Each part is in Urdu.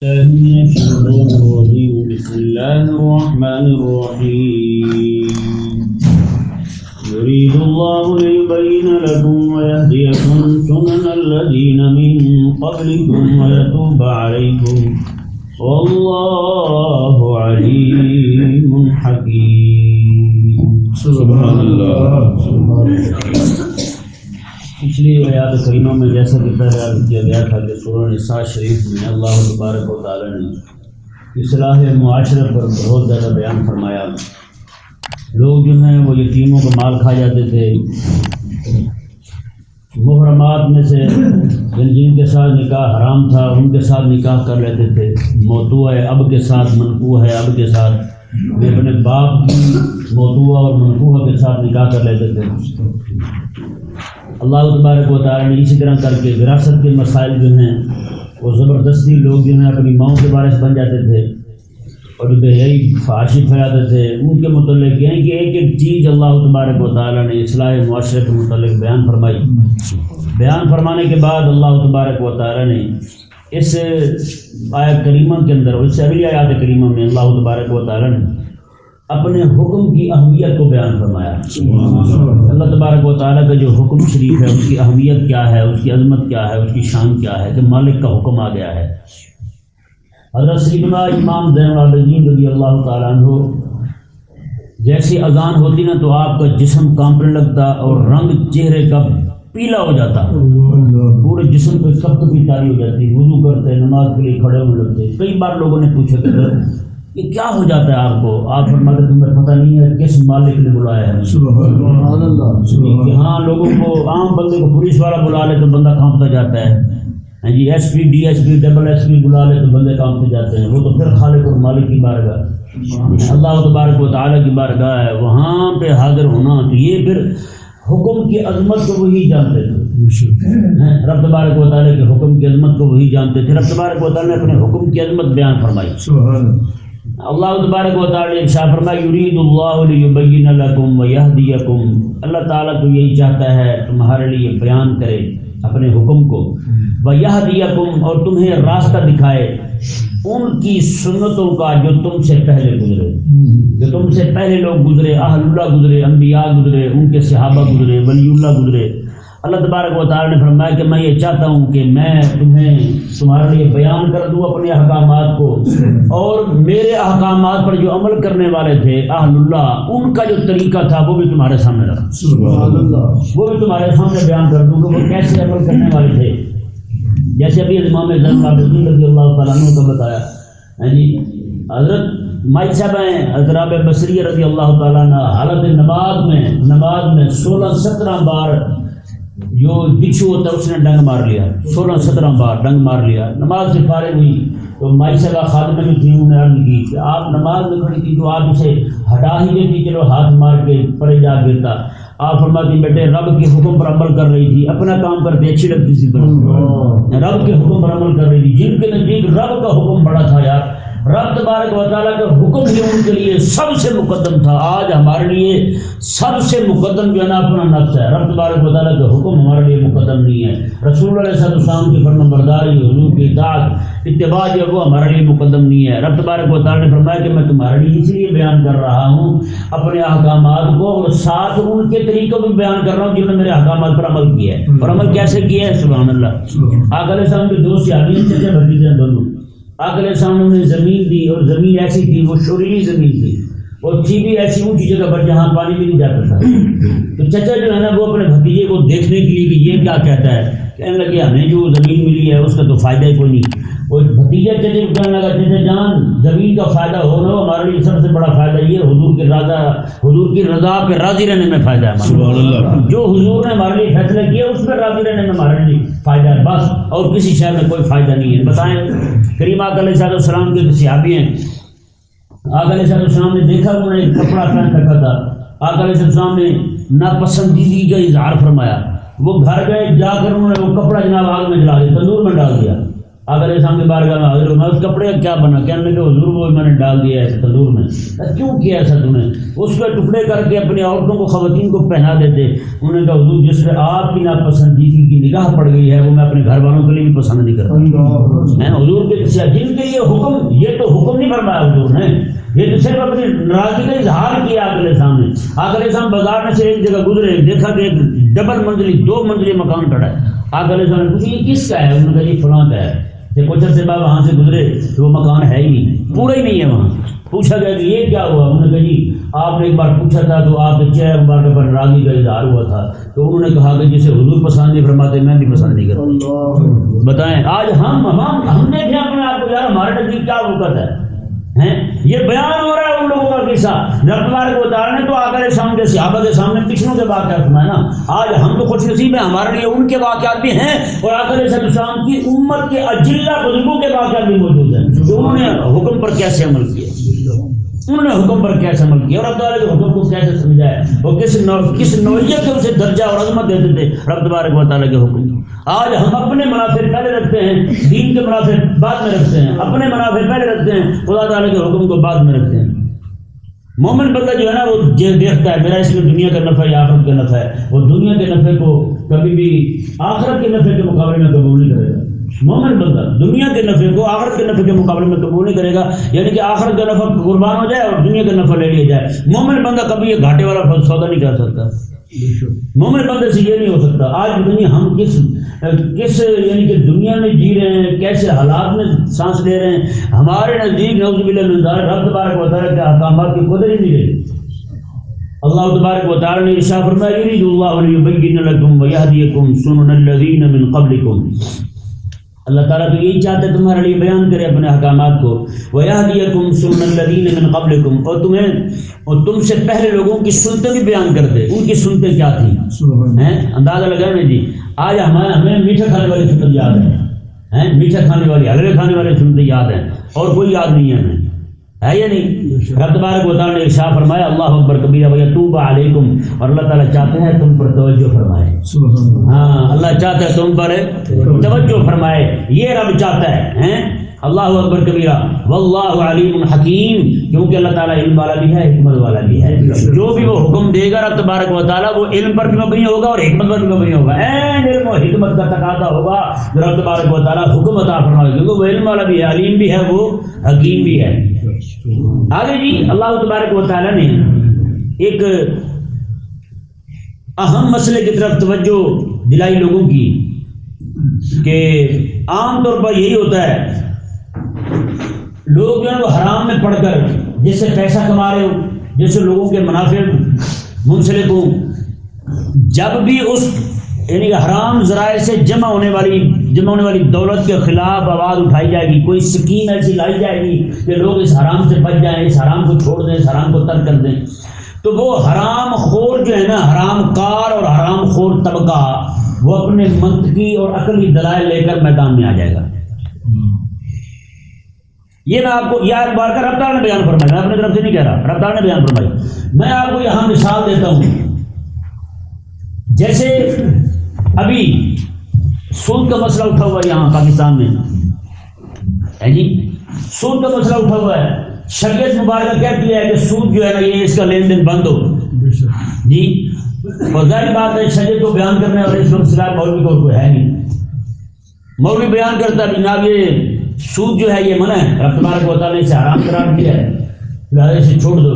بسم الله الرحمن الرحيم يريد الله ليبين لكم ويهديكم سنن الذين من قبلكم ويتوب عليكم والله عليم حكيم سبحان اللہ. پچھلی آیات کریمہ میں جیسا کہ پہلے عرض کیا گیا تھا کہ سورہ نساء شریف میں اللہ تبارک و تعالی نے اصلاح معاشرہ پر بہت زیادہ بیان فرمایا. لوگ جو ہیں وہ یتیموں کا مال کھا جاتے تھے. محرمات میں سے جن کے ساتھ نکاح حرام تھا ان کے ساتھ نکاح کر لیتے تھے. موتوع اب کے ساتھ منقوح ہے اب کے ساتھ اپنے باپ کی موتوع اور منقوح کے ساتھ نکاح کر لیتے تھے. اللہ تبارک و تعالی نے اسی طرح کر کے وراثت کے مسائل جو ہیں وہ زبردستی لوگ جو ہیں اپنی ماؤں کے وارث بن جاتے تھے اور جو بے حیائی فحاشی پھیلاتے تھے. ان کے متعلق یہ کہ ایک ایک چیز اللہ تبارک و تعالی نے اصلاح معاشرے کے متعلق بیان فرمائی. بیان فرمانے کے بعد اللہ تبارک و تعالی نے اس آیت کریمہ کے اندر اور اس سے اگلی آیات کریمہ میں اللہ تبارک و تعالی نے اپنے حکم کی اہمیت کو بیان فرمایا. اللہ تبارک و تعالیٰ کا جو حکم شریف ہے اس کی اہمیت کیا ہے, اس کی عظمت کیا ہے, اس کی شان کیا ہے کہ مالک کا حکم آ گیا ہے. حضرت سیدنا امام زین العابدین رضی اللہ تعالیٰ عنہ جیسی اذان ہوتی نا تو آپ کا جسم کانپنے لگتا اور رنگ چہرے کا پیلا ہو جاتا, پورے جسم پہ کپکپی طاری ہو جاتی. وضو کرتے نماز کے لیے کھڑے ہونے لگتے. کئی بار لوگوں نے پوچھا کہ یہ کیا ہو جاتا ہے آپ کو؟ آپ فرماتے تمہیں پتہ نہیں ہے کس مالک نے بلایا ہے. سبحان اللہ. کہ ہاں لوگوں کو عام بندے کو پولیس والا بلا لے تو بندہ کانپتا جاتا ہے. جی S P D S P double S P بلا لے تو بندے کانپتے جاتے ہیں. وہ تو پھر خالق اور مالک کی بارگاہ اللہ تبارک و تعالیٰ کی بارگاہ ہے, وہاں پہ حاضر ہونا. تو یہ پھر حکم کی عظمت کو وہی جانتے تھے. رب تبارک و تعالیٰ کے حکم کی عظمت کو وہی جانتے تھے. رب تبارک و تعالیٰ نے اپنے حکم کی عظمت بیان فرمائی. اللہ تبارک و تعالیٰ نے ارشاد فرمایا یرید اللہ لیبین لکم ویہدیکم. اللہ تعالیٰ تو یہی چاہتا ہے تمہارے لیے بیان کرے اپنے حکم کو, ویہدیکم اور تمہیں راستہ دکھائے ان کی سنتوں کا جو تم سے پہلے گزرے, جو تم سے پہلے لوگ گزرے, اہل اللہ گزرے, انبیاء گزرے, ان کے صحابہ گزرے, ولی اللہ گزرے. اللہ تبارک و تعالیٰ نے فرمایا کہ میں یہ چاہتا ہوں کہ میں تمہارے لیے بیان کر دوں اپنے احکامات کو, اور میرے احکامات پر جو عمل کرنے والے تھے اہل اللہ ان کا جو طریقہ تھا وہ بھی تمہارے سامنے رکھوں. سبحان اللہ. وہ بھی تمہارے سامنے بیان کر دوں کہ وہ کیسے عمل کرنے والے تھے. جیسے ابھی امام زین العابدین رضی اللہ تعالیٰ عنہ کو بتایا جی, حضرت مائی صاحب ہیں حضرت رابع بصری رضی اللہ تعالیٰ عنہ حالت نماز میں 16-17 بار جو بچھو ہوتا ہے اس نے ڈنگ مار لیا. 16-17 بار ڈنگ مار لیا. نماز سے فارغ ہوئی تو مائی صاحبہ خادمہ جو تھی انہوں نے عرض کی کہ آپ نماز میں کھڑی تھی تو آپ اسے ہٹا ہی دیتی, چلو ہاتھ مار کے پڑے جا گرتا. آپ فرماتی بیٹے رب کے حکم پر عمل کر رہی تھی, اپنا کام کرتے اچھی لگتی تھی, رب کے حکم پر عمل کر رہی تھی. جن کے نزدیک رب کا حکم بڑا تھا یار, رب تبارک و تعالیٰ کا حکم جو ان کے لیے سب سے مقدم تھا, آج ہمارے لیے سب سے مقدم جو ہے نا اپنا نفس ہے. رب تبارک و تعالیٰ کا حکم ہمارے لیے مقدم نہیں ہے. رسول علیہ السلام کی فرمانبرداری, حضور کی اطاعت اتباع جو وہ ہمارے لیے مقدم نہیں ہے. رب تبارک و تعالیٰ نے فرمایا کہ میں تمہارے لیے اس لیے بیان کر رہا ہوں اپنے احکامات کو, اور ساتھ ان کے طریقوں بھی بیان کر رہا ہوں جنہوں نے میرے احکامات پر عمل کیا ہے. اور عمل کیسے کیا ہے؟ سبحان اللہ. آقا علیہ السلام کے دو صحابی تھے بھتیجے دونوں. آقا علیہ السلام نے زمین دی اور زمین ایسی تھی, وہ شوریلی زمین تھی اور تھی بھی ایسی اونچی جگہ پر جہاں پانی بھی نہیں جاتا تھا. تو چچا جو ہے نا وہ اپنے بھتیجے کو دیکھنے کے لیے کہ یہ کیا کہتا ہے, کہنے لگے ہمیں جو زمین ملی ہے اس کا تو فائدہ ہی کوئی نہیں. وہ بھتیجا چچے کو کہنے لگا چچا جان زمین کا فائدہ ہونا ہو ہمارے لیے سب سے بڑا فائدہ یہ حضور کی رضا پہ راضی رہنے میں فائدہ ہے. جو حضور نے ہمارے لیے فیصلہ کیا اس پہ راضی رہنے میں ہمارے لیے فائدہ ہے بس, اور کسی شہر میں کوئی فائدہ نہیں ہے. بتائیں کریم آقا علیہ السلام کے صحابی ہیں. آقا علیہ السلام نے دیکھا انہوں نے ایک کپڑا پہن رکھا تھا. آقا علیہ السلام نے ناپسندیدگی کا اظہار فرمایا. وہ گھر گئے, جا کر انہوں نے وہ کپڑا جناب آگ میں جلا دیا, تندور میں ڈال دیا. آقا علیہ السلام کے بارگاہ میں حاضر ہوا، اس کپڑے کا کیا بنا؟ کہنے لگے حضور وہ میں نے ڈال دیا ہے تندور میں۔ کیوں کیا ایسا تم نے؟ اس کے ٹکڑے کر کے اپنی عورتوں کو، خواتین کو پہنا دیتے۔ انہوں نے کہا حضور جس میں آپ کی ناپسندیدگی کی نگاہ پڑ گئی ہے وہ میں اپنے گھر والوں کے لیے بھی پسند نہیں کرتا۔ حضور کے جن کے لیے حکم، یہ تو حکم نہیں فرمایا حضور نے، یہ تو صرف اپنی ناراضگی کا اظہار کیا آقا علیہ السلام نے۔ آقا علیہ السلام بازار میں سے ایک جگہ گزرے، دیکھا کہ ایک ڈبل منزلی 2 منزلی مکان کھڑا ہے۔ آقا علیہ السلام نے پوچھا یہ کس کا ہے؟ انہوں نے کہا یہ فلاں کا ہے۔ کچھ عرصے بعد وہاں سے گزرے تو وہ مکان ہے ہی نہیں، پورا ہی نہیں ہے وہاں۔ پوچھا گیا کہ یہ کیا ہوا؟ انہوں نے کہا جی آپ نے ایک بار پوچھا تھا تو آپ کے چہرے مبارک پر ناراضگی کا اظہار ہوا تھا، تو انہوں نے کہا کہ جسے حضور پسند نہیں فرماتے میں بھی پسند نہیں کرتا۔ بتائیں آج ہم نے بھی اپنے آپ کو، یار ہمارے نزدیک کیا وقت ہے؟ یہ بیان ہو رہا ہے ان لوگوں کا قصہ۔ رب تبارک و تعالیٰ نے تو آقا علیہ السلام کے صحابہ کے سامنے پچھلوں کے واقعات سنائے نا۔ آج ہم تو خوش نصیب ہیں، ہمارے لیے ان کے واقعات بھی ہیں اور آقا علیہ السلام کی امت کے اجلہ بزرگوں کے واقعات بھی موجود ہیں کہ انہوں نے حکم پر کیسے عمل کیا، انہوں نے حکم پر کیسے عمل کیا اور رب تعالیٰ کے حکم کو کیسے سمجھا ہے، وہ کس نوعیت کے اسے درجہ اور عظمت دیتے تھے رب تبارک و تعالیٰ کے حکم۔ آج ہم اپنے منافع پہلے رکھتے ہیں، دین کے منافع بعد میں رکھتے ہیں، اپنے منافع پہلے رکھتے ہیں، خدا تعالیٰ کے حکم کو بعد میں رکھتے ہیں۔ مومن بندہ جو ہے نا وہ دیکھتا ہے میرا اس میں دنیا کا نفع یا آخرت کا نفع ہے، وہ دنیا کے نفع کو کبھی بھی آخرت کے نفع کے مقابلے میں قبول نہیں کرے گا۔ مومن بندہ دنیا کے نفع کو آخرت کے نفع کے مقابلے میں قبول نہیں کرے گا، یعنی کہ آخرت کا نفع قربان ہو جائے اور دنیا کا نفع لے لیا جائے۔ مومن بندہ کبھی یہ گھاٹے والا سودا نہیں کر سکتا، مومن بندے سے یہ نہیں ہو سکتا۔ آج دنیا ہم کس یعنی کہ دنیا میں جی رہے ہیں، کیسے حالات میں سانس لے رہے ہیں، ہمارے نزدیک نعوذ باللہ من ذالک رب تبارک و تعالیٰ کے احکامات کی قدر ہی نہیں رہی۔ اللہ تبارک و تعالیٰ نے ارشاد فرمایا یرید اللہ لیبین لکم ویہدیکم سنن الذین من قبلکم۔ اللہ تعالیٰ تو یہی چاہتے ہیں تمہارے لیے بیان کرے اپنے احکامات کو، وَيَهْدِيَكُمْ سُنَّ الَّذِينَ مِنْ قَبْلِكُمْ، اور تم سے پہلے لوگوں کی سنتیں بھی بیان کر دے۔ ان کی سنتیں کیا تھیں؟ اندازہ لگائیں نا جی، آج ہمیں میٹھا کھانے والی سنت یاد ہے، میٹھا کھانے والی، حلوے کھانے والی سنتیں یاد ہیں، اور کوئی یاد نہیں ہے ہمیں، ہے یا نہیں؟ رب تبارک و تعالیٰ نے ارشاد فرمایا اللہ اکبر کبیرہ ویتوب علیکم، اور اللہ تعالیٰ چاہتے ہیں تم پر توجہ فرمائے۔ ہاں اللہ چاہتا ہے تم پر توجہ فرمائے، یہ رب چاہتا ہے۔ اللہ اکبر کبیرہ واللہ علیم حکیم، کیونکہ اللہ تعالیٰ علم والا بھی ہے، حکمت والا بھی ہے۔ جو بھی وہ حکم دے گا رب تبارک و تعالیٰ وہ علم پر بھی مبنی ہوگا اور حکمت پر بھی مبنی ہوگا۔ علم و حکمت کا تقاضا ہوگا رب تبارک و تعالیٰ حکم عطا فرمائے، کیونکہ وہ علم والا بھی ہے، علیم بھی ہے، وہ حکیم بھی ہے۔ آگے جی اللہ تبارک و تعالیٰ نے ایک اہم مسئلے کی طرف توجہ دلائی لوگوں کی کہ عام طور پر یہی ہوتا ہے لوگ جو ہے وہ حرام میں پڑھ کر جس سے پیسہ کما رہے ہو، جس سے لوگوں کے منافع منسلک ہوں، جب بھی اس یعنی کہ حرام ذرائع سے جمع ہونے والی دولت کے خلاف آواز اٹھائی جائے گی، کوئی سکیم ایسی لائی جائے گی کہ لوگ اس حرام سے بچ جائیں، اس حرام کو چھوڑ دیں، اس حرام کو ترک کر دیں، تو وہ حرام خور جو ہے نا، حرام کار اور حرام خور طبقہ، وہ اپنے منطقی اور عقلی دلائل لے کر میدان میں آ جائے گا۔ یہ میں آپ کو یہ بار کر رب تعالیٰ نے بیان فرمایا، میں اپنی طرف سے نہیں کہہ رہا، رب تعالیٰ نے بیان فرمایا۔ میں آپ کو یہاں مثال دیتا ہوں، جیسے ابھی سود کا مسئلہ اٹھا ہوا ہے یہاں پاکستان میں، ہے جی سود کا مسئلہ اٹھا ہوا ہے۔ شریعت مبارکہ کہتی ہے کہ سود جو ہے نا یہ اس کا لین دین بند ہو جی، اور ظاہر بات ہے شریعت کو بیان کرنے والے اس وقت سلائے مولوی کو کوئی ہے نہیں۔ مولوی بیان کرتا ہے جناب یہ سود جو ہے یہ منع ہے، رب تبارک و تعالیٰ نے اسے حرام قرار دیا ہے، لہذا اسے چھوڑ دو۔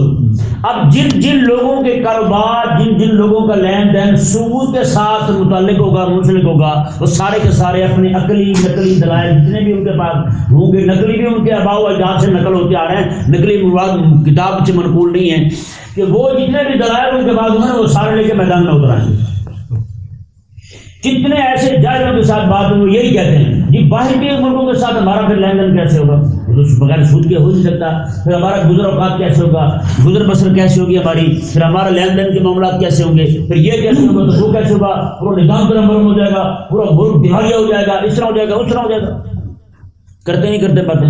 اب جن لوگوں کے کاروبار، جن لوگوں کا لین دین سود کے ساتھ متعلق ہوگا، منسلک ہوگا، وہ سارے کے سارے اپنے عقلی نقلی دلائل جتنے بھی ان کے پاس ہوں گے، نقلی بھی ان کے آباء و اجداد سے نقل ہوتے آ رہے ہیں، نقلی مواد کتاب سے منقول نہیں ہے، کہ وہ جتنے بھی دلائل ان کے پاس ہوں گے وہ سارے لے کے میدان میں اترائیں گے۔ کتنے ایسے جائزوں کے ساتھ بات ہوئی، یہی کہتے ہیں جی باہر کے ملکوں کے ساتھ ہمارا پھر لین دین کیسے ہوگا، بغیر سود کے ہو نہیں سکتا، پھر ہمارا گزر اوقات کیسے ہوگا، گزر بسر کیسے ہوگی ہماری، پھر ہمارا لین دین کے معاملات کیسے ہوں گے، پھر یہ کیسے ہوگا تو وہ کیسے ہوگا، پورا نظام پر عمل ہو جائے گا، پورا ملک دیوالیہ ہو جائے گا، اس طرح ہو جائے گا، اس طرح ہو جائے گا۔ کرتے نہیں کرتے باتیں،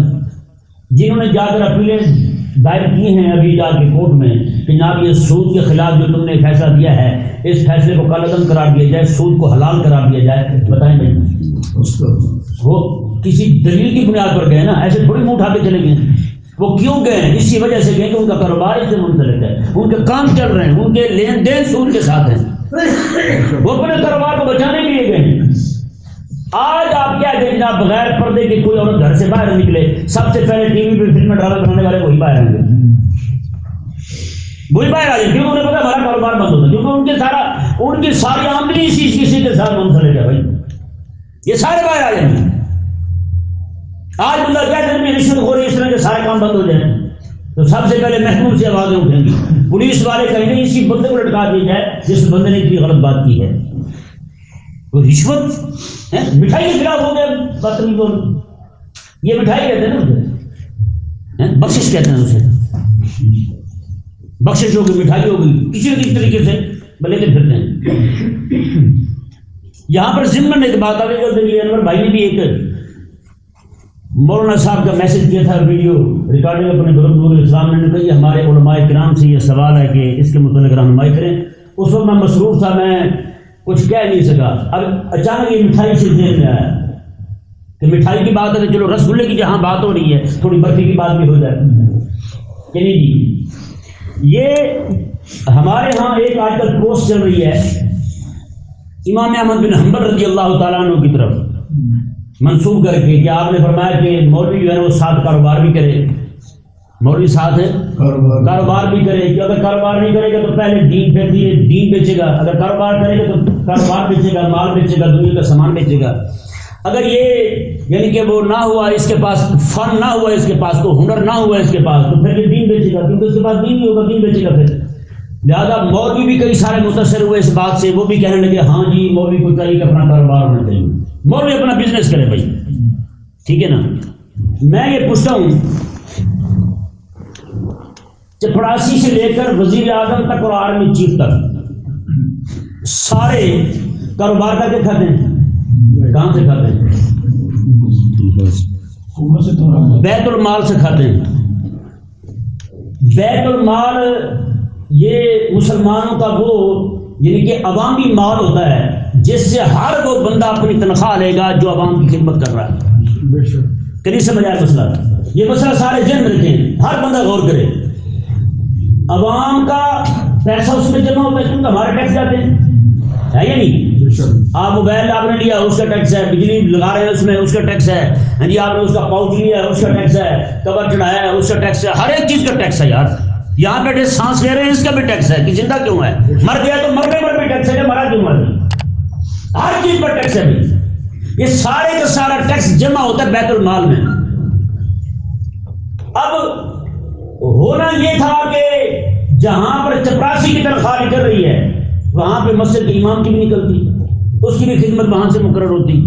جنہوں نے جا کر اپیلیں دائر کی ہیں ابھی جا کے کورٹ میں کہ جناب یہ سود کے خلاف جو تم نے فیصلہ دیا ہے اس فیصلے کو کالعدم قرار دیا جائے، سود کو حلال قرار دیا جائے، بتائیں بھائی وہ کسی دلیل کی بنیاد پر گئے نا، ایسے تھوڑی منہ اٹھا کے چلے گئے. وہ کیوں گئے؟ اسی وجہ سے گئے کہ ان کا کاروبار اس سے منسلک ہے، ان کے کام چل رہے ہیں، ان کے لین دین سود کے ساتھ ہیں، وہ اپنے کاروبار کو بچانے کے لیے گئے ہیں. آج آپ کیا کہیں جناب، بغیر پردے کے کوئی عورت گھر سے باہر نکلے، سب سے پہلے ٹی وی پہ فلم ڈرامے بنانے والے وہی باہر آئیں گے، وہی باہر آ جائیں، کیونکہ انہیں پتا ہمارا کاروبار بند ہوتا ہے، کیونکہ ان کی ساری آمدنی اسی کے ساتھ منسلک ہے. بھائی یہ سارے باہر آ جائیں گے. آج بندہ کہتے ہیں کہ رشوت خوری اس طرح کے سارے کام بند ہو جائیں تو سب سے پہلے محکوم سے آوازیں اٹھیں گی، پولیس والے کہیں گے اسی بندے کو لٹکا دیا جائے جس بندے نے اتنی غلط بات کی ہے. تو رشوت مٹھائی کے خلاف ہو گیا بدتمیزوں، یہ مٹھائی کہتے ہیں نا اسے، بخشش کہتے ہیں اسے، بخشش ہو گئی، مٹھائی ہو گئی، کسی نہ کسی طریقے سے لے کے پھرتے ہیں. یہاں پر ضمن ایک بات آ گئی، انور بھائی نے بھی ایک مولانا صاحب کا میسج کیا تھا، ویڈیو ریکارڈنگ اپنے گروپ نور الاسلام نے کہی ہمارے علماء کرام سے یہ سوال ہے کہ اس کے متعلق رہنمائی کریں. اس وقت میں مصروف تھا، میں کچھ کہہ نہیں سکا. اب اچانک یہ مٹھائی سے ذہن میں آیا کہ مٹھائی کی بات ہے، چلو رس گلے کی جہاں بات ہو رہی ہے تھوڑی برفی کی بات بھی ہو جائے کہ نہیں جی. یہ ہمارے ہاں ایک آج کل پوسٹ چل رہی ہے امام احمد بن حنبل رضی اللہ تعالیٰ عنہ کی طرف منسوب کر کے کہ آپ نے فرمایا کہ مولوی جو ہے وہ ساتھ کاروبار بھی کرے، مولوی ساتھ ہے کاروبار بھی کرے، کہ اگر کاروبار نہیں کرے گا تو پہلے دین پھر دین بیچے گا، اگر کاروبار کرے گا تو کاروبار بیچے گا، مال بیچے گا، دنیا کا سامان بیچے گا. اگر یہ یعنی کہ وہ نہ ہوا، اس کے پاس فن نہ ہوا، اس کے پاس کو ہنر نہ ہوا اس کے پاس، تو پھر یہ دین بیچے گا، کیونکہ اس کے پاس دین نہیں ہوگا، دین بیچے گا. پھر لہٰذا مولوی بھی کئی سارے متاثر ہوئے اس بات سے، وہ بھی کہنے لگے ہاں جی مولوی کو چاہیے کہ اپنا کاروبار ہونا چاہیے، مولوی اپنا بزنس کرے. بھائی ٹھیک ہے نا. میں یہ پوچھتا ہوں چپڑاسی سے لے کر وزیر اعظم تک اور آرمی چیف تک سارے کاروبار کا کیا کھاتے ہیں؟ کہاں سے کھاتے ہیں؟ بیت المال سے کھاتے ہیں. بیت المال یہ مسلمانوں کا وہ یعنی کہ عوامی مال ہوتا ہے جس سے ہر وہ بندہ اپنی تنخواہ لے گا جو عوام کی خدمت کر رہا ہے. کہیں سمجھ آیا مسئلہ؟ یہ مسئلہ سارے ذہن میں رکھیں، ہر بندہ غور کرے. عوام کا پیسہ اس میں جمع ہوتا ہے کیونکہ ہمارے ٹیکس جاتے ہیں، ہے یا نہیں؟ آپ موبائل آپ نے لیا اس کا ٹیکس ہے، بجلی لگا رہے ہیں اس میں اس کا ٹیکس ہے، ہاں جی آپ نے اس کا پاؤچ لیا ہے اس کا ٹیکس ہے، کور چڑھایا ہے اس کا ٹیکس ہے، ہر ایک چیز کا ٹیکس ہے. یار یہاں بیٹھے سانس لے رہے ہیں اس کا بھی ٹیکس ہے کہ زندہ کیوں ہے، مر گیا تو مرنے پر بھی ٹیکس ہے کہ مرا کیوں مر گیا، ہر چیز پر ٹیکس ہے. یہ سارے کا سارا ٹیکس جمع ہوتا ہے بیت المال میں. اب ہونا یہ تھا کہ جہاں پر چپراسی کی تنخواہ نکل رہی ہے وہاں پہ مسجد کے امام کی بھی نکلتی، اس کی بھی خدمت وہاں سے مقرر ہوتی.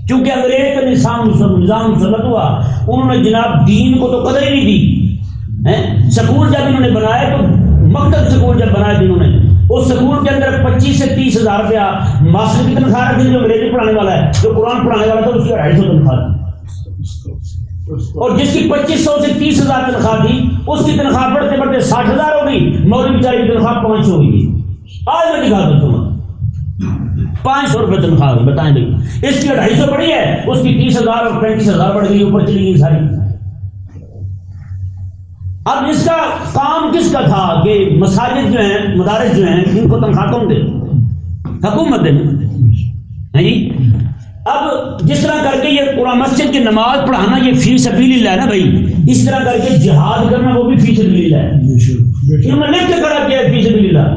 چونکہ انگریز کا نظام مسلط ہوا، انہوں نے جناب دین کو تو قدر ہی نہیں دی. سکول جب انہوں نے بنائے تو مکتب سکول جب بنائے تھے انہوں نے، اس سکول کے اندر 25 سے 30 ہزار روپیہ ماسٹر کی تنخواہ رکھی، جو انگریزی پڑھانے والا ہے، جو قرآن پڑھانے والا تھا اس کی 250 تنخواہ تھی، اور جس کی 2500 سے 30 ہزار تنخواہ تھی اس کی تنخواہ بڑھتے بڑھتے 60 ہزار ہو گئی، مولوی بیچارے کی تنخواہ 500 ہو گئی. آج میں دکھا دوں تمہیں 500 روپے تنخواہ ہوئی، بتائیں بھائی اس کی 250 بڑھی ہے، اس کی 30 ہزار اور 35 ہزار بڑھ گئی، اوپر چلی گئی ساری. اب اس کا کام کس کا تھا کہ مساجد جو ہیں مدارس جو ہیں ان کو تنخواہ کون دے؟ حکومت دے جی. اب جس طرح کر کے یہ قرآن مسجد کی نماز پڑھانا یہ فی سبیل اللہ ہے نا بھائی، اس طرح کر کے جہاد کرنا وہ بھی فی سبیل اللہ ہے. انہوں نے لکھ کے کھڑا کیا ہے فی سبیل اللہ.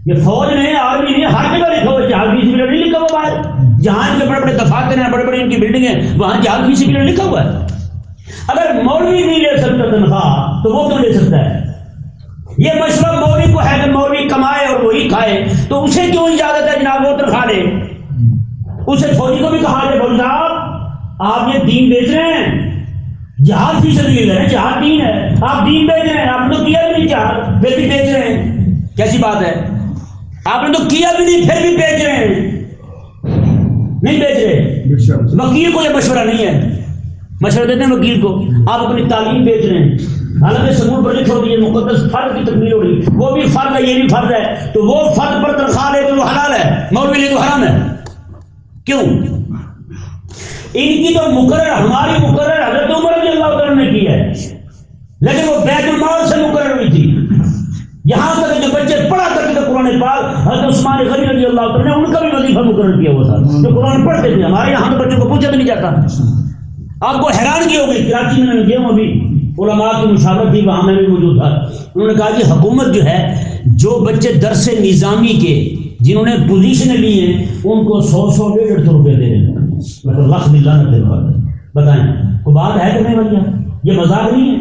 یہ فوج نہیں آرمی نہیں ہر جگہ لکھا ہوا جہاد فی سبیل اللہ نہیں لکھا ہوا باہر. جہاں ان کے بڑے بڑے دفاتر ہیں، بڑے بڑے ان کی بلڈنگ ہیں، وہاں جہاد فی سبیل اللہ لکھا ہوا ہے. اگر مولوی نہیں لے سکتا تنخواہ تو وہ کیوں لے سکتا ہے؟ یہ مشورہ مولوی کو ہے کہ مولوی کمائے اور وہی کھائے، تو اسے کیوں اجازت ہے جناب وہ تنخواہ لے؟ اسے فوجی کو بھی کہا جائے فوجی صاحب آپ یہ دین بیچ رہے ہیں، جہاد فی سبیل اللہ ہے، جہاد دین ہے، آپ دین بیچ رہے ہیں، آپ نے تو کیا بھی نہیں جہاد پھر بھی بیچ رہے ہیں، کیسی بات ہے؟ آپ نے تو کیا بھی نہیں پھر بھی بیچ رہے ہیں، نہیں بیچ رہے. وکیل کو یہ مشورہ نہیں ہے، مشورہ دیتے ہیں وکیل کو آپ اپنی تعلیم بیچ رہے ہیں، حالانکہ سکول پر لکھ ہوتی ہے مقدس فرض کی تکمیل ہو رہی، وہ بھی فرض ہے یہ بھی فرض ہے، تو وہ فرض پر تنخواہ لے تو وہ حلال ہے، مولوی لے تو حرام ہے. کیوں؟ ان کی تو مقرر، ہماری مقرر حضرت عمر رضی اللہ تعالیٰ نے کی ہے، لیکن وہ بیت المال سے مقرر ہوئی تھی۔ یہاں تک جو بچے پڑھا کرتے تھے قرآن پاک، حضرت عثمان غنی رضی اللہ تعالیٰ نے ان کا بھی وظیفہ مقرر کیا ہوا تھا جو قرآن پڑھتے تھے۔ ہمارے یہاں تو بچوں کو پوچھا بھی نہیں جاتا۔ آپ کو حیرانگی ہوگی، کراچی میں گیا ہوں ابھی، علماء کی مشاورت تھی، وہاں میں بھی موجود تھا۔ انہوں نے کہا کہ حکومت جو ہے، جو بچے درس نظامی کے جنہوں نے پوزیشنیں لی ہیں ان کو 100 150 روپے دے دیں، مطلب لاکھ لعنت ہے۔ بتائیں کوئی بات ہے کہ نہیں بھیا؟ یہ مذاق نہیں ہے۔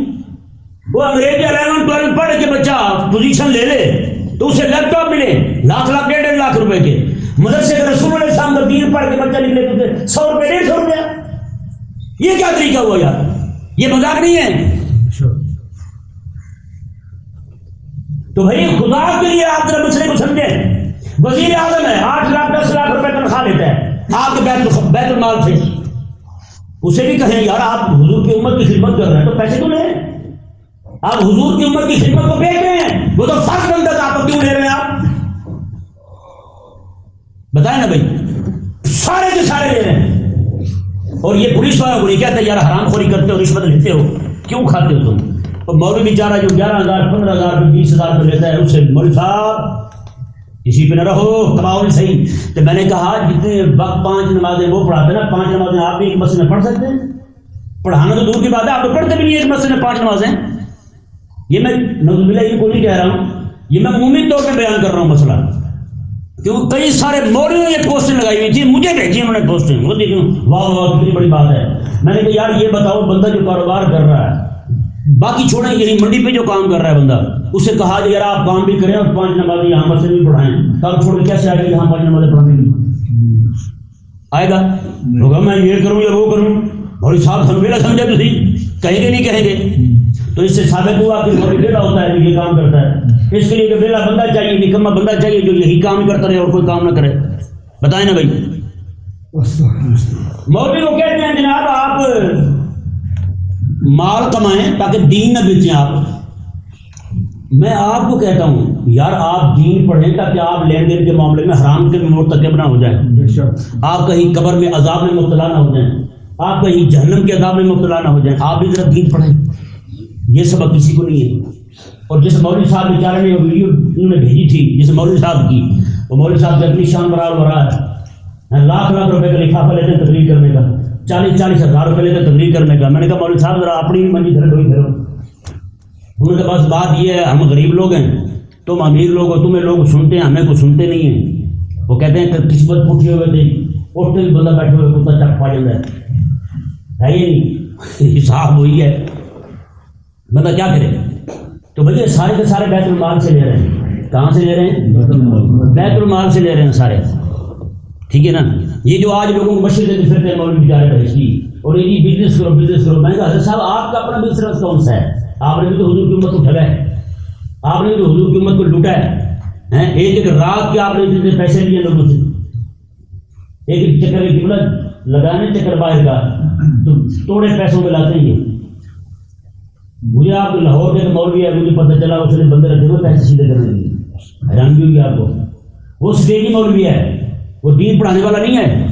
وہ انگریزی 11 12 پڑھ کے بچہ پوزیشن لے لے تو اسے لیپ ٹاپ ملے لاکھ 1.5 لاکھ روپے کے۔ مدرسے کے رسول علیہ السلام کا دین پڑھ کے بچہ نکلے تو 100 روپے 150 روپیہ، یہ کیا طریقہ ہوا یار؟ یہ مذاق نہیں ہے۔ تو بھائی خدا کے لیے آپ ذرا مسئلے کو سمجھیں۔ وزیر اعظم ہے، 8 لاکھ 10 لاکھ روپے تنخواہ لیتا ہے آپ کے بیت المال سے، اسے بھی کہیں یار آپ حضور کی امت کی خدمت کر رہے ہیں تو پیسے کیوں لے رہے ہیں؟ آپ حضور کی امت کی خدمت کو بیچ رہے ہیں، وہ تو فرض بنتا تھا، آپ کیوں لے رہے ہیں؟ آپ بتائیں نا بھائی، سارے کے سارے لے رہے ہیں۔ اور یہ پولیس والا کو نہیں کہتا یار حرام خوری کرتے ہو، رشوت لیتے ہو، کیوں کھاتے ہو تم؟ اور مولوی بیچارہ جو 11,000 15,000 20,000 روپے لیتا ہے، اس سے مولوی صاحب اسی پہ نہ رہو، کماؤ نہیں صحیح۔ تو میں نے کہا جتنے وقت 5 نمازیں وہ پڑھاتے ہیں نا، 5 نمازیں آپ بھی ایک مسجد میں پڑھ سکتے ہیں؟ پڑھانا تو دور کی بات ہے، آپ تو پڑھتے بھی نہیں ایک مسجد میں 5 نمازیں۔ یہ میں نعوذ باللہ یہ کوئی نہیں کہہ رہا ہوں، یہ میں عمومی طور پہ بیان کر رہا ہوں مسئلہ، کیونکہ کئی سارے مولویوں نے یہ پوسٹیں لگائی ہوئی تھی، مجھے بھیجی انہوں نے پوسٹیں، وہ دیکھیں واہ واہ کتنی بڑی بات ہے۔ میں نے کہا یار یہ بتاؤ بندہ جو کاروبار کر رہا ہے، باقی چھوڑیں، یہی منڈی پہ جو کام کر رہا ہے بندہ، اسے کہا یار آپ کام بھی کریں اور 5 نمازیں یہاں مسجد میں پڑھائیں، کام چھوڑ کے کیسے آئے گا یہاں 5 نمازیں پڑھانے کی؟ آئے گا؟ ہوگا میں یہ کروں یا وہ کروں، اور صاحب ہم بھی نہ سمجھے تو صحیح، کہیں گے نہیں کہیں گے، تو اس سے ثابت ہوا کہ وہ بیلا ہوتا ہے جو یہ کام کرتا ہے۔ اس کے لیے کہ بیلا بندہ چاہیے، نکما بندہ چاہیے جو یہی کام کرتا رہے اور کوئی کام نہ کرے۔ بتائیں نا بھائی، مولوی کو کہتے ہیں جناب آپ مال کمائیں تاکہ دین نہ بیچیں آپ۔ میں آپ کو کہتا ہوں یار آپ دین پڑھیں تاکہ آپ لین دین کے معاملے میں حرام کے مرتکب نہ ہو جائیں، آپ کہیں قبر میں عذاب میں مبتلا نہ ہو جائیں، آپ کہیں جہنم کے عذاب میں مبتلا نہ ہو جائیں، آپ بھی ذرا دین پڑھیں۔ یہ سبق کسی کو نہیں ہے۔ اور جس مولوی صاحب بیچارے نے ویڈیو انہوں نے بھیجی تھی جس مولوی صاحب کی، وہ مولوی صاحب کی اپنی شان برال ہو رہا ہے، لاکھ روپے کا لفافہ لیتے ہیں تقریر کرنے کا، 40 ہزار روپے لیتے ہیں تقریر کرنے کا۔ میں نے کہا مولوی صاحب ذرا اپنی منجی دھرے ڈوئی پھرو۔ انہوں نے کہا بس بات یہ ہے ہم غریب لوگ ہیں، تم امیر لوگ ہو، تمہیں لوگ سنتے ہیں، ہمیں کو سنتے نہیں ہیں۔ وہ کہتے ہیں کہ قسمت پوٹھی ہوئے تھے، اٹھتے بھی بندہ بیٹھے ہوئے کتا چک پا جاتا ہے یہ نہیں، حساب وہی ہے، بندہ کیا کرے؟ تو بھئی سارے کے سارے بیت المال سے لے رہے ہیں۔ کہاں سے لے رہے ہیں؟ بیت المال سے لے رہے ہیں سارے، ٹھیک ہے نا؟ یہ جو آج لوگوں کو مشورے دیتے پھرتے ہیں مولوی بیچارے بھیجی اور یہ بزنس کرو بزنس کرو۔ میں نے کہا حضرت صاحب آپ کا اپنا بزنس کون سا ہے؟ آپ نے بھی تو حضور کی امت کو ٹھگا ہے، آپ نے بھی تو حضور کی امت کو لوٹا ہے۔ ایک رات کے آپ نے جتنے پیسے لیے لوگوں سے، ایک چکر قبلہ لگانے چکر باہر کا تو توڑے پیسوں میں لاتے ہیں۔ مجھے آپ لاہور کے مولوی ہے، مجھے پتہ چلا اس نے بندے رکھے ہوئے پیسے سیدھے کرنے کے، حیرانگی ہوگی آپ کو۔ وہ اسٹیجی مولوی ہے، وہ دین پڑھانے والا نہیں ہے،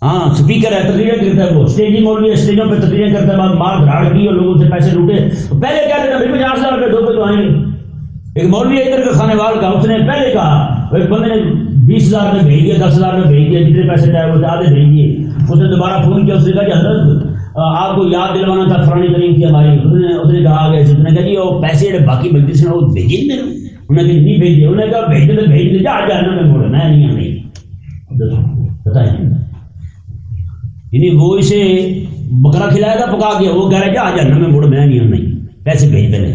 ہاں اسپیکر ہے، تقریریں کرتا ہے، وہ اسٹیجی مولوی ہے، اسٹیجوں پہ تقریریں کرتا ہے، مار دھاڑ کی اور لوگوں سے پیسے لوٹے۔ پہلے کیا دیتا بھائی 50,000 روپے دو پہ تو آئیں گے۔ ایک مولوی ہے ادھر کا کھانے وال کا، اس نے پہلے کہا ایک بندے نے 20,000 میں بھیج دیا، 10,000 میں بھیج دیا، جتنے پیسے چاہے وہ آدھے بھیج دیے۔ اس نے دوبارہ فون کیا، اس نے کہا کہ حضرت آپ کو یاد دلوانا تھا فلانی تاریخ کی ہماری، اس نے کہا آگے، اس نے کہا جی وہ پیسے جڑے باقی مجلس نے وہ بھیجے میرے، انہوں نے کہا نہیں بھیج دیا، انہوں نے کہا بھیج دے تو بھیج دے، جا جانا میں موڑا میں نہیں آنے۔ بتائیں یعنی وہ اسے بکرا کھلائے گا پکا کے، وہ کہہ رہا ہے جا جانا میں موڑ میں نہیں آنا، پیسے بھیج دے۔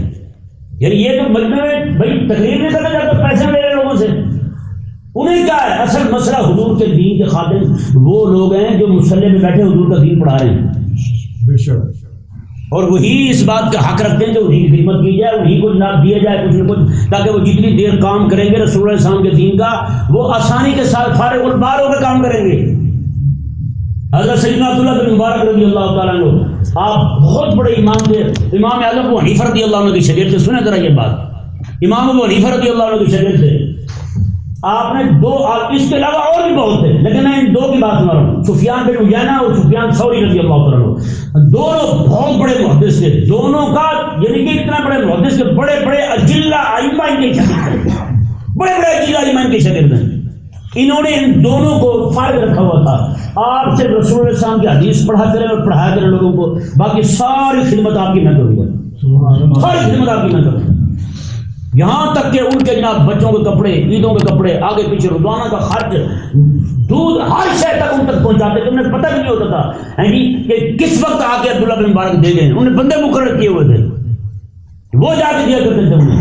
یعنی یہ تو مجمع میں بھائی تقریر نہیں کرنا چاہتا، پیسے لے رہے لوگوں سے، انہیں کیا ہے؟ اصل مسئلہ حضور کے دین کے خاطر وہ لوگ ہیں جو مصلی میں بیٹھے حضور کا دین پڑھا رہے ہیں، اور وہی اس بات کا حق رکھتے ہیں کہ وہی خدمت کی جائے، وہی کو جناب دیا جائے کچھ نہ کچھ، تاکہ وہ جتنی دیر کام کریں گے رسول اللہ صلی اللہ علیہ وسلم کے دین کا، وہ آسانی کے ساتھ فارغ البال ہو کر کام کریں گے۔ حضرت سیدنا عبداللہ بن مبارک رضی اللہ تعالیٰ عنہ، آپ بہت بڑے امام تھے، امام اعظم ابو حنیفہ رضی اللہ عنہ کی شاگرد تھے۔ سنیں ذرا یہ بات، امام ابو حنیفہ رضی اللہ عنہ کی شاگرد تھے۔ آپ نے دو، اس کے علاوہ اور بھی بہت تھے لیکن میں ان دو کی بات سنا رہا ہوں، سفیان بن عیینہ اور سفیان ثوری رضی اللہ عنہ، دونوں بہت بڑے محدث تھے، دونوں کا یعنی کہ اتنا بڑے محدث کہ بڑے بڑے اجلہ ائمہ ان کے شاگرد ہیں، بڑے بڑے اجلہ ائمہ ان کے شاگرد ہیں۔ انہوں نے ان دونوں کو فارغ رکھا ہوا تھا، آپ سے رسول اللہ صلی اللہ علیہ وسلم کی حدیث پڑھا کریں اور پڑھایا کریں لوگوں کو، باقی ساری خدمت آپ کی میں کروں گا، ساری خدمت آپ کی میں کروں گا، یہاں تک کہ ان کے جناب بچوں کے کپڑے، عیدوں کے کپڑے، آگے پیچھے روزانہ کا خرچ، دودھ، ہر شے تک ان تک پہنچاتے تھے۔ انہیں پتہ بھی نہیں ہوتا تھا کہ کس وقت آ کے عبداللہ بن مبارک دے گئے، انہیں بندے مقرر کیے ہوئے تھے، وہ جا کے دیا کرتے تھے انہیں۔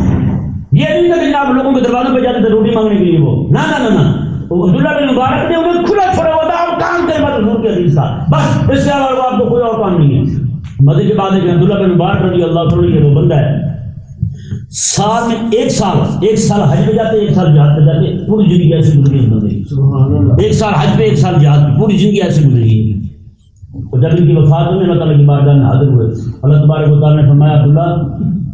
یہ نہیں تھا کہ جناب لوگوں کے دروازوں پہ جاتے تھے روٹی مانگنے کے لیے، وہ نہ نہ نہ، عبداللہ بن مبارک نے انہیں کھلا چھوڑا ہوا تھا، آپ کام کریں بات حضور کے حدیث کا، بس اس کے علاوہ آپ کو کوئی اور کام نہیں ہے۔ مزے کی بات ہے کہ عبداللہ بن مبارک رضی اللہ عنہ وہ بندہ ہے، سال میں ایک سال حج پہ جاتے، ایک سال جہاد پہ جاتے، پوری زندگی ایسی گزری ہے بندے، ایک سال حج پہ ایک سال جہاد پہ، پوری زندگی ایسی گزری ہے۔ اور جب ان کی وفات ہوئی اللہ تعالیٰ کی بارگاہ میں حاضر ہوئے، اللہ تبارک و تعالیٰ نے فرمایا عبداللہ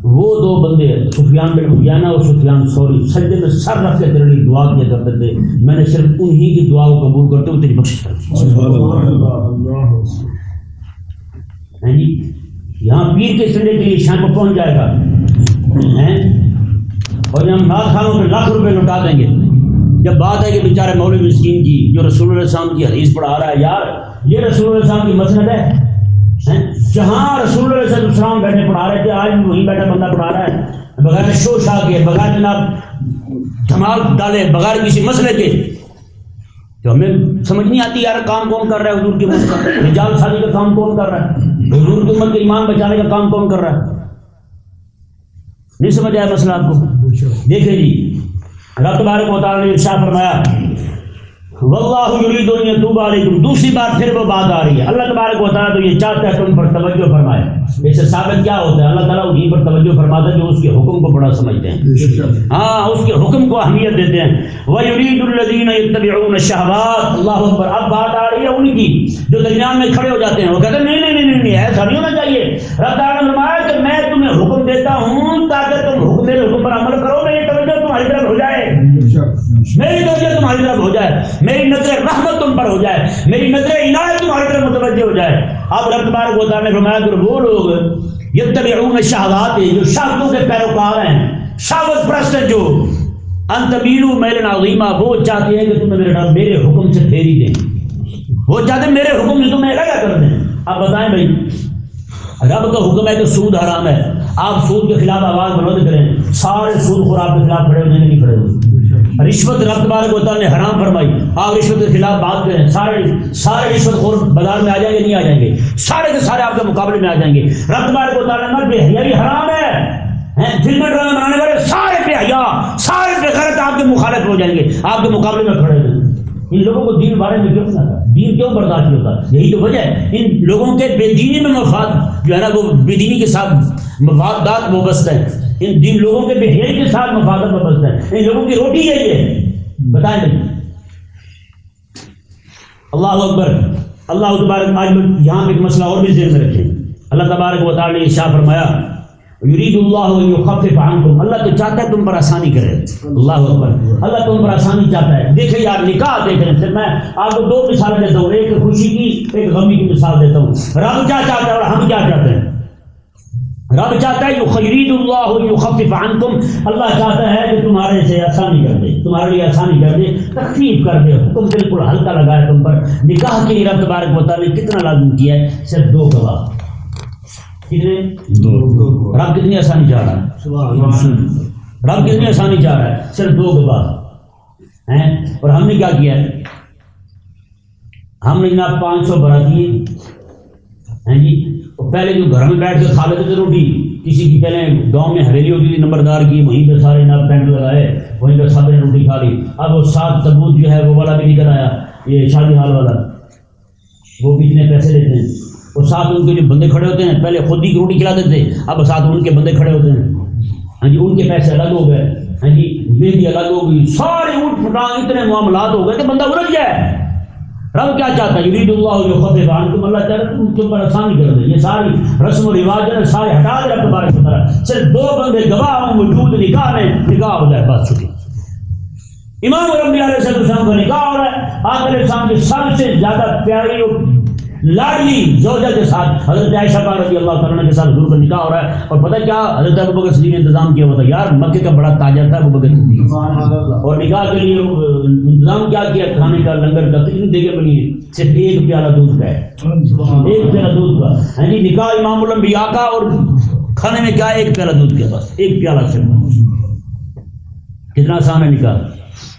وہ دو بندے سفیان بن عیینہ اور سفیان ثوری سجدے میں سر رکھ کے تیرے لیے دعا کیا کرتے تھے، میں نے صرف انہی کی دعا کو قبول کرتے ہوئے تیری بخشش کر دی۔ یہاں پیر کے سنڈے کے لیے شام کو پہنچ جائے گا اور جب ہم نات خانوں پہ لاکھ روپے لوٹا دیں گے، جب بات ہے کہ بیچارے مولوی مسکین کی جو رسول اللہ صلی اللہ علیہ وسلم کی حدیث پڑھا رہا ہے، یار یہ رسول اللہ صلی اللہ علیہ وسلم کی مسند ہے، جہاں رسول اللہ صلی اللہ علیہ وسلم بیٹھے پڑھا رہے تھے، آج بھی وہیں بیٹھا بندہ پڑھا رہا ہے، بغیر شو شاہ کے، بغیر جناب دھمال ڈالے، بغیر کسی مسئلے کے۔ تو ہمیں سمجھ نہیں آتی یار کام کون کر رہا ہے حضور کی امت کا، رجال سازی کا کام کون کر رہا ہے، حضور کی امت کے ایمان بچانے کا کام کون کر رہا ہے؟ نہیں سمجھ آیا مسئلہ آپ کو؟ دیکھیں جی، رب تبارک و تعالیٰ نے ارشاد فرمایا واللہ یرید ان یتوب علیکم، دوسری بار پھر وہ بات آ رہی ہے، اللہ تبارک و تعالیٰ تو یہ چاہتا ہے تم پر توجہ فرمائے۔ اس سے ثابت کیا ہوتا ہے؟ اللہ تعالیٰ انہیں پر توجہ فرماتا ہے جو اس کے حکم کو بڑا سمجھتے ہیں، ہاں اس کے حکم کو اہمیت دیتے ہیں۔ وَيُرِيدُ الَّذِينَ يَتَّبِعُونَ الشَّهَوَاتِ، اللہ اکبر، اب بات آ رہی ہے ان کی جو درمیان میں کھڑے ہو جاتے ہیں، وہ کہتے ہیں نہیں نہیں نہیں نہیں ایسا نہیں ہونا چاہیے۔ رب تعالیٰ نے فرمایا کہ میں تمہیں حکم دیتا ہوں تاکہ تم میرے حکم پر عمل کرو، میری توجہ تمہاری طرف ہو جائے، میری توجہ تمہاری طرف ہو جائے، میری نظر رحمت تم پر ہو جائے، میری نظر عنایت تمہاری طرف متوجہ ہو جائے۔ اب رب تبارک و تعالیٰ نے فرمایا کہ وہ لوگ یتبعون الشہوات، جو شہوتوں کے پیروکار ہیں، شہوت پرست ہیں، جو ان تمیلوا میلا عظیما، وہ چاہتے ہیں کہ تمہیں میرے حکم سے پھیری دیں، وہ چاہتے ہیں میرے حکم سے تمہیں لگا کر دیں۔ اب بتائیں بھائی، رب کا حکم ہے کہ سود حرام ہے، آپ سود کے خلاف آواز بلند کریں، سارے سود خور آپ کے خلاف کھڑے ہو جائیں گے، نہیں کھڑے ہوئے۔ رشوت رب تبارک و تعالیٰ نے حرام فرمائی، آپ رشوت کے خلاف بات کریں، سارے رشوت خور بازار میں آ جائیں گے، نہیں آ جائیں گے، سارے کے سارے آپ کے مقابلے میں آ جائیں گے۔ رب تبارک و تعالیٰ نے بے حیائی حرام ہے، فلمیں ڈرامے بنانے والے سارے بے حیا، سارے بے غیرت آپ کے مخالف ہو جائیں گے، آپ کے مقابلے میں کھڑے ہیں۔ ان لوگوں کو دین بارے میں کیوں نہیں آتا؟ دین کیوں برداشت نہیں ہوتا؟ یہی تو وجہ ہے، ان لوگوں کے بے دینی میں مفاد جو ہے نا، وہ بے دینی کے ساتھ مفادات وابستہ ہیں، ان لوگوں کے بے حیائی کے ساتھ مفادات وابستہ ہیں، ان لوگوں کی روٹی یہی ہے۔ بتائیں نہیں؟ اللہ اکبر، اللہ تبارک، آج یہاں پہ ایک مسئلہ اور بھی ذہن میں رکھیں، اللہ تبارک و تعالیٰ نے ارشاد فرمایا یرید اللہ ان یخفف عنکم، اللہ تو چاہتا ہے تم پر آسانی کرے، اللہ اکبر، اللہ تم پر آسانی چاہتا ہے۔ دیکھیں یار نکاح دیکھیں، پھر میں آپ کو دو مثالیں دیتا ہوں، ایک خوشی کی ایک غمی کی مثال دیتا ہوں۔ رب کیا چاہتا ہے اور ہم کیا چاہتے ہیں؟ رب چاہتا ہے یرید اللہ ان یخفف عنکم، اللہ چاہتا ہے کہ تمہارے سے آسانی کر دے، تمہارے لیے آسانی کر دے، تخفیف کر دے، حکم بالکل ہلکا لگائے تم پر۔ نکاح کے لیے رب تبارک و تعالیٰ نے کتنا لازم کیا ہے؟ صرف دو گواہ، کتنے؟ دو۔ رب کتنی آسانی چاہ رہا ہے؟ رب کتنی آسانی چاہ رہا ہے؟ صرف دو گواہ ہیں۔ اور ہم نے کیا کیا ہے؟ ہم نے جناب 500 براتی ہیں جی، پہلے جو گھر میں بیٹھ کے کھا لیتے تھے روٹی، کسی کی پہلے گاؤں میں حویلی ہوتی تھی نمبردار کی، وہیں پہ سارے جناب ٹینٹ لگائے، وہیں پہ سب نے روٹی کھا لی۔ اب وہ ساتھ ثبوت جو ہے وہ والا بھی نکل آیا، یہ شادی حال والا، وہ بھی اتنے پیسے لیتے ہیں، اور ساتھ ان کے جو بندے کھڑے ہوتے ہیں، پہلے خود ہی روٹی کھلاتے تھے، اب ساتھ ان کے بندے کھڑے ہوتے ہیں، ہاں جی، ان کے پیسے الگ ہو گئے، ہاں جی، مہندی الگ ہو گئی، سارے اونٹ پھٹان اتنے معاملات ہو گئے کہ بندہ الجھ جائے۔ رب کیا چاہتا ہے؟ یرید اللہ یخفف عنکم، اللہ چاہتا ہے تم پر آسانی کر دے، یہ ساری رسم و رواج ہے سارے ہٹا دے رب تبارک و تعالیٰ، صرف دو بندے گواہ ہوں موجود نکاح میں، نکاح ہو جائے، بس چھٹی۔ امام الانبیاء علیہ السلام کا نکاح ہو رہا ہے آقا علیہ السلام کی سب سے زیادہ پیاری اور لاڈلی زوجہ کے ساتھ حضرت عائشہ پاک رضی اللہ تعالیٰ کے ساتھ حضور کا نکاح ہو رہا ہے. اور پتہ کیا حضرت ابوبکر صدیق نے انتظام کیا ہوا تھا یار, مکے کا بڑا تاجر تھا ابوبکر صدیق, اور نکاح کے لیے انتظام کیا کیا کھانے کا لنگر کا, کتنی دیگیں بنی ہیں, صرف ایک پیالہ دودھ کا ہے, ایک پیالہ دودھ کا. ہاں جی, نکاح امام الانبیاء کا, اور کھانے میں کیا ہے, ایک پیالہ دودھ کا, بس ایک پیالہ صرف. کتنا آسان ہے نکاح.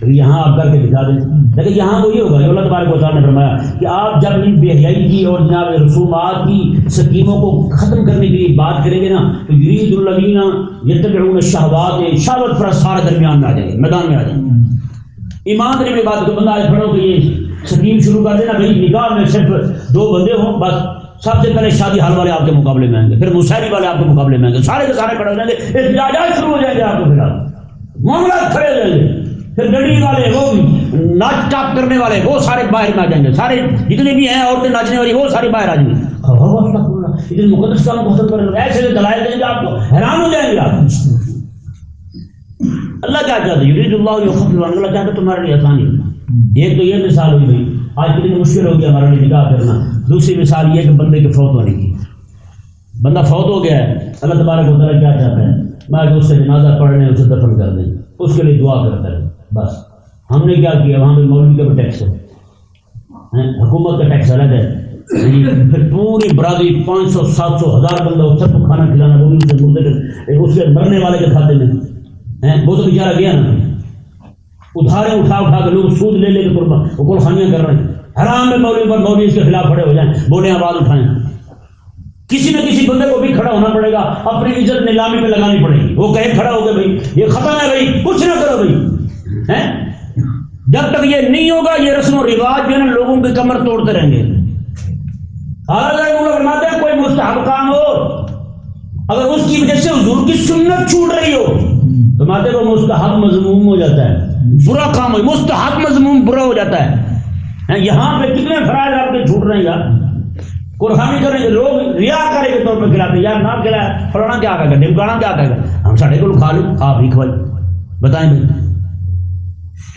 یہاں آپ کر کے دکھا دیں, لیکن یہاں وہ یہ ہوگا جو اللہ تبارک و تعالیٰ نے فرمایا کہ آپ جب ان بے حیائی کی اور جناب رسومات کی سکیموں کو ختم کرنے کے لیے بات کریں گے نا, تو یرید الذین یتبعون الشہوات, شہوت پرست سارے درمیان میں آ جائیں گے, میدان میں آ جائیں گے. ایمان کی بات کو بندہ آج پڑھو کہ یہ سکیم شروع کر دینا بھائی, نکاح میں صرف 2 بندے ہوں بس, سب سے پہلے شادی حال والے آپ کے مقابلے میں آئیں گے, پھر مشاعری والے آپ کے مقابلے میں آئیں گے, سارے کے سارے کھڑے ہو جائیں گے, احتجاجات شروع ہو جائیں گے, آپ کو پھر معاملات کھڑے ہو جائیں گے. پھر گڑی والے, وہ ناچ ٹاپ کرنے والے, وہ سارے باہر میں آ جائیں گے, سارے جتنے بھی ہیں عورتیں ناچنے والی وہ سارے باہر آ جائیں گے. اتنے مقدس کام کو ختم کریں گے, ایسے دلائل دیں گے آپ کو, حیران ہو جائیں گے آپ. اللہ کیا چاہتے ہیں, یرید اللہ یخفف عنکم, اللہ چاہتے تمہارے لیے آسانی. ایک تو یہ مثال ہوئی بھائی, آج کتنی مشکل ہو گیا ہمارے لیے نکاح کرنا. دوسری مثال یہ کہ بندے کے فوت ہونے کی, بندہ فوت ہو گیا ہے, اللہ تبارک و تعالیٰ کیا چاہتا ہے, میں اس سے جنازہ پڑھنے اسے دفن کر دیں, اس کے لیے دعا کرتا ہے بس. ہم نے کیا کیا, وہاں پہ مولوی کا بھی ٹیکس ہے, حکومت کا ٹیکس الگ ہے, پھر پوری برادری 500 700 1000 بندہ سب کو کھانا کھلانا, وہ بھی مردے اس کے مرنے والے کے کھاتے میں, وہ تو بیچارہ گیا نا, ادھارے اٹھا کے لوگ سود لے کے قربان خانیاں کر رہے ہیں. حرام میں مولوی پر مولوی اس کے خلاف کھڑے ہو جائیں, بولیں آواز اٹھائیں. کسی نہ کسی بندے کو بھی کھڑا ہونا پڑے گا, اپنی عزت نیلامی پہ لگانی پڑے گی. وہ کہے کھڑا ہو گیا بھائی یہ ختم ہے بھائی, کچھ نہ کرو بھائی. جب تک یہ نہیں ہوگا یہ رسم و رواج جو ہے نا لوگوں کی کمر توڑتے رہیں گے. فرماتے ہیں کوئی مستحب کام ہو, اگر اس کی وجہ سے حضور کی سنت چھوٹ رہی ہو تو ماتے وہ مستحب مذموم ہو جاتا ہے, برا کام ہو مستحب مذموم برا ہو جاتا ہے. یہاں پہ کتنے فرائض آپ کے چھوٹ رہے ہیں یار. قربانی کریں گے لوگ ریاکاری کے طور پہ کھلاتے ہیں, یار نہ کھلایا فلانا کیا کہے گا, ڈمکانا کیا کہے گا, ہم ساڑھے کو کھا لیں, آپ ہی کھوائی. بتائیں بھائی,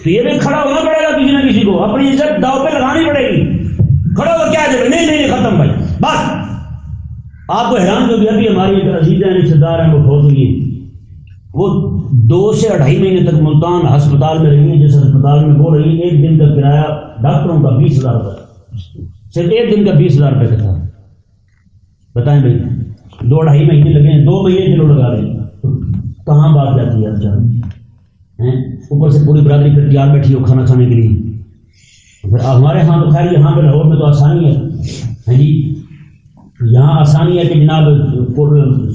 تو یہ بھی کھڑا ہونا پڑے گا کسی نہ کسی کو, اپنی عزت داؤ پہ لگانی پڑے گی. کھڑا ہو کیا جائے, نہیں ختم بھائی بس. آپ کو حیران جو بھی ابھی ہماری ایک عزیز ہیں رشتے دار ہیں, وہ فوت ہوئی ہے, وہ 2 سے 2.5 مہینے تک ملتان ہسپتال میں رہی ہیں. جس ہسپتال میں وہ رہی, 1 دن کا کرایہ ڈاکٹروں کا 20,000 روپئے, صرف 1 دن کا 20,000 روپئے کا تھا. بتائیں بھائی 2-2.5 مہینے لگے ہیں, 2 مہینے چلو لگا رہے ہیں, تو کہاں بات جاتی ہے آپ اوپر سے پوری برادری پھر تیار بیٹھی ہو کھانا کھانے کے لیے. پھر ہمارے ہاں تو خیر یہاں پہ لاہور میں تو آسانی ہے جی, یہاں آسانی ہے کہ جناب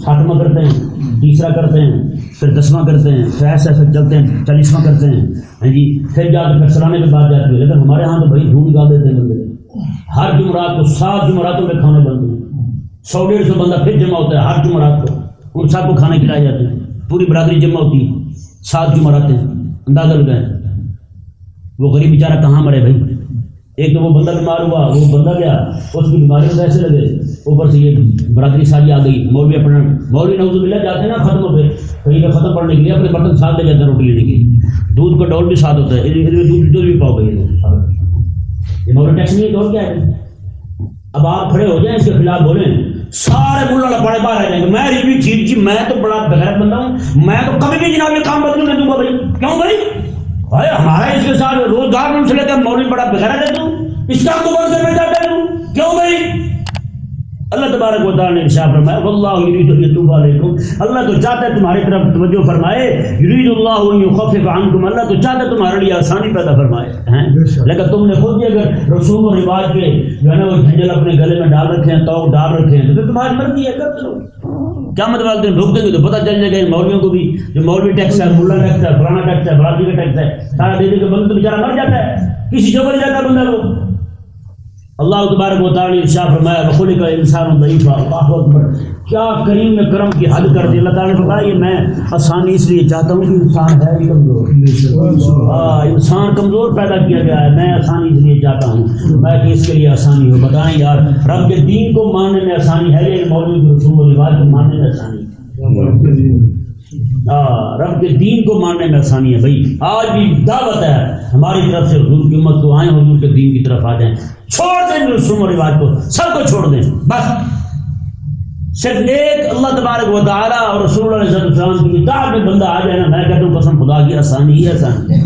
60واں کرتے ہیں, تیسرا کرتے ہیں, پھر 10واں کرتے ہیں, پھر ایسے چلتے ہیں, 40واں کرتے ہیں ہاں جی, پھر جا کے پھر سلانے کی بات جاتی ہے. لیکن ہمارے ہاں تو بھائی دھوم نکال دیتے ہیں بندے, ہر جمعرات کو 7 جمعراتوں میں کھانے بنتے ہیں, 100-150 بندہ پھر جمع ہوتا ہے ہر جمعرات کو, ان سب کو کھانے کھلائے جاتے ہیں, پوری برادری جمع ہوتی ہے, 7 جمعرات ہیں. اندازہ لگائیں وہ غریب بیچارہ کہاں مرے بھائی. ایک تو وہ بندہ بیمار ہوا, وہ بندہ گیا, اس کی بیماری میں ایسے لگے, اوپر سے یہ برادری ساری آ گئی. مولوی اپنا مولوی نعوذ باللہ جاتے ہیں نا ختم ہو گئے کہیں پہ ختم پڑنے کے لیے, اپنے برتن ساتھ لے جاتے ہیں روٹی لینے کے لیے, دودھ کا ڈول بھی ساتھ ہوتا ہے, دودھ بھی پاؤ گئی. یہ مولوی ٹیکس نہیں ہے, ڈول کیا ہے. اب آپ کھڑے ہو جائیں اس کے خلاف بولیں, سارے ملا لپاڑے باہر آ جائیں گے. میں ریوی ٹھیک جی, میں تو بڑا بغیرت بندہ ہوں, میں تو کبھی بھی جناب یہ کام بدلنے دوں گا بھائی. کیوں بھائی, بھائی ہمارا اس کے ساتھ روزگار میں چلے گا, مولوی بڑا بغیرت ہے تو اس کام کو بند کرنا چاہتا ہے تو کیوں بھائی. اللہ تبارک و تعالیٰ نے ارشاد فرمایا واللہ یرید ان یتوب علیکم, اللہ تو چاہتا ہے تمہاری طرف توجہ فرمائے. یرید اللہ ان یخفف عنکم, اللہ تو چاہتا ہے تمہارے لیے آسانی پیدا فرمائے. لیکن تم نے خود بھی اگر رسوم و رواج کے جو ہے نا وہ جھنجل اپنے گلے میں ڈال رکھے ہیں, توق ڈال رکھے ہیں, تو پھر تمہاری مرضی ہے کر چلو. کیا مطلب ہے ڈھوک دیں گے تو پتہ چل جائے گا مولویوں کو بھی, جو مولوی ٹیکس ہے, ملا ٹیکس ہے, فلانا ٹیکس ہے, برادری کا ٹیکس ہے, سارا دے دے کے بندہ تو بیچارہ مر جاتا ہے, کسی جگہ جاتا ہے بندہ کو. اللہ تبارک و تعالیٰ نے ارشاد فرمایا وخلق الانسان ضعیفا, اللہ اکبر, کیا کریم میں کرم کی حد کر دی. اللہ تعالیٰ نے فرمایا یہ میں آسانی اس لیے چاہتا ہوں کہ انسان ہے ہی کمزور, انسان کمزور پیدا کیا گیا ہے, میں آسانی اس لیے چاہتا ہوں میں کہ اس کے لیے آسانی ہو. بتائیں یار, رب کے دین کو ماننے میں آسانی ہے, لیکن مولوی کے رسوم و رواج کو ماننے میں آسانی رب کے دین کو ماننے میں آسانی ہے بھائی. آج بھی دعوت ہے ہماری طرف سے حضور کی امت کو آئیں حضور کے دین کی طرف آ جائیں, چھوڑ دیں رسوم و رواج کو, سب کو چھوڑ دیں. بس صرف ایک اللہ تبارک و تعالیٰ اور رسول اللہ صلی اللہ علیہ وسلم کی اطاعت میں بندہ آ جائے نا, میں کہتا ہوں قسم خدا کی آسانی ہی آسانی ہے.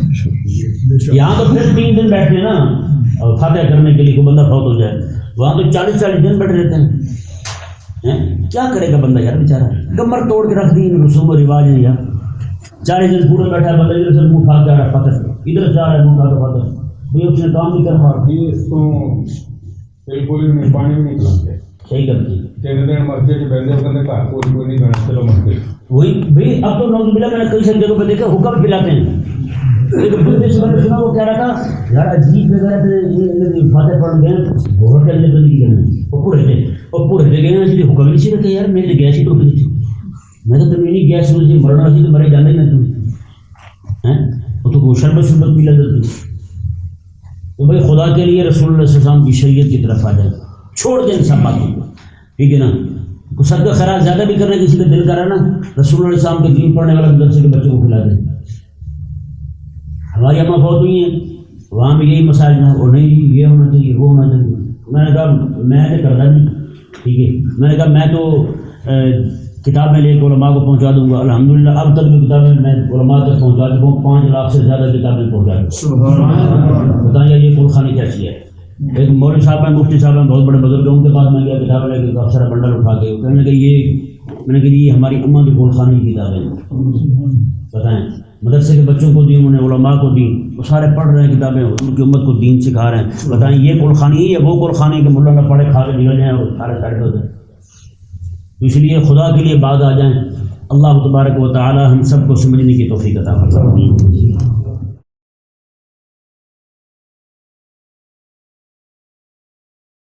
یہاں تو پھر 3 دن بیٹھتے ہیں نا اور فاتح کرنے کے لیے کوئی بندہ فوت ہو جائے, وہاں تو 40 دن بیٹھے رہتے ہیں. کیا کرے گا بندہ یار بیچارہ, کمر توڑ کے رکھ دی رسوم و رواج ہے یار. 40 دن پورے بیٹھا ہے بندہ, ادھر سے منہ کھا جا رہا ہے فتح, ادھر جا رہا ہے منہ کھا کے فتح, کوئی اس نے کام نہیں کر پا رہا. اس کو بالکل نہیں پانی بھی نہیں پلاتے, صحیح کرتی دن مرتے جو بندے بندے کا کوئی نہیں کرنا, چلو مرتے وہی بھائی. اب تو نوز بلا میں نے کئی ساری جگہوں پہ دیکھا حکم پلاتے ہیں. ایک بندے سے میں نے سنا وہ کہہ رہا تھا یار عجیب وغیرہ فاتح پڑھ گئے بہت ٹہلنے کو نہیں کرنا, وہ پورے تھے اور پورے تھے گئے نا حکم نہیں سی رکھے یار, میں تو گیس ہی ٹوکی تھی, میں تو تمہیں نہیں گیس ہوئی تھی مرنا سی تو مرے جانا ہی نہ تمہیں, وہ تو شربت شربت پی لیتے تھے. تو بھائی خدا کے لیے رسول اللہ صلی اللہ علیہ وسلم کی شریعت کی طرف آ جائے, چھوڑ دیں ان سب باتوں کو, ٹھیک ہے نا. صدقہ خیرات زیادہ بھی کرنا کسی کا دل کرا نا, رسول اللہ صلی اللہ علیہ وسلم کے دین پڑھنے والا مدرسے کے بچوں کو کھلا دیں. ہماری اماں فوت ہوئی ہیں, وہاں بھی یہی مسائل ہیں, وہ نہیں یہ ہونا چاہیے وہ ہونا چاہیے. میں نے کہا میں تو کرتا نہیں, ٹھیک ہے. میں نے کہا میں تو کتابیں لے کے علماء کو پہنچا دوں گا. الحمدللہ اب تک بھی کتابیں میں علماء تک پہنچا چکا ہوں, 5 لاکھ سے زیادہ کتابیں پہنچا چکا. بتائیں یہ قل خوانی کیسی ہے. ایک مولوی صاحب ہیں, مفتی صاحب ہیں, بہت بڑے بزرگ ہیں, ان کے پاس میں گیا کتاب لے کے, افسر بنڈل اٹھا کے کہنے لگے یہ, میں نے کہا یہ ہماری اماں کی قل خوانی کی کتابیں ہیں. بتائیں مدرسے کے بچوں کو دی, انہوں نے علماء کو دی, وہ سارے پڑھ رہے ہیں کتابیں, ان کی امت کو دین سکھا رہے ہیں. بتائیں یہ قل خوانی ہے وہ قل خوانی کہ ملا نہ پڑھے کھا کے نکل جائیں اور سارے سائڈ ہو جائیں. اس لیے خدا کے لیے بعد آ جائیں. اللہ تبارک و تعالی ہم سب کو سمجھنے کی توفیق عطا فرمائے.